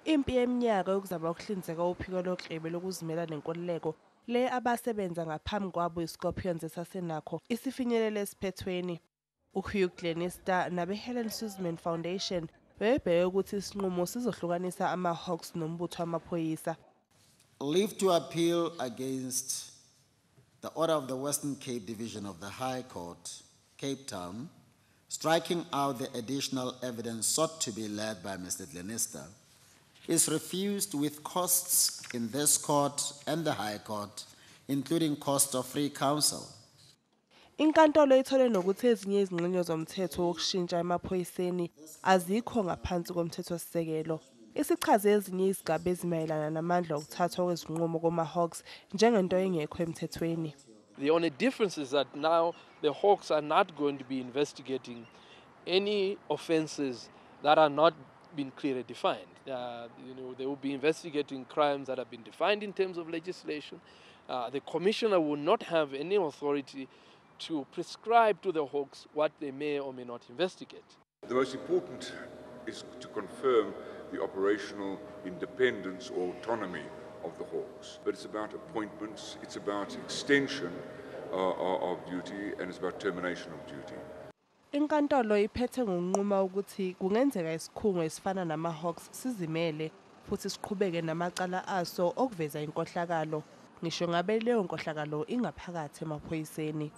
Impi yeminyaka yokuzama ukuhlinzeka uphiko loklebe lokuzimela nenkululeko le abasebenza ngaphambi kwabo iScorpions esasenakho isifinyelele esiphethweni. uHugh Glenister nabe-Helen Suzman Foundation bebheke ukuthi isinqumo sizohlukanisa ama-Hawks nombutho wamaphoyisa. Leave to appeal against the order of the Western Cape Division of the High Court, Cape Town, striking out the additional evidence sought to be led by Mr. Glenister, is refused with costs in this court and the High Court, including cost of free counsel. Inkantolo ithole nokuthi ezinye izingxenye zomthetho wokushintsha emaphoyiseni azikho ngaphansi komthethosisekelo. Isichaze ezinye izigaba ezimayelana namandla okuthathwa kwezinqumo kuma-Hawks njengento engekho emthethweni. The only difference is that now the Hawks are not going to be investigating any offences that are not been clearly defined. They will be investigating crimes that have been defined in terms of legislation. The commissioner will not have any authority to prescribe to the Hawks what they may or may not investigate. The most important is to confirm the operational independence or autonomy of the Hawks. But it's about appointments, it's about extension of duty, and it's about termination of duty. Inkantolo iphethe ngokunquma ukuthi kungenzeka isikhungo esifana nama-Hawks sizimele futhi siqhubeke namacala aso okuveza inkohlakalo, ngisho ngabe leyo nkohlakalo ingaphakathi emaphoyiseni.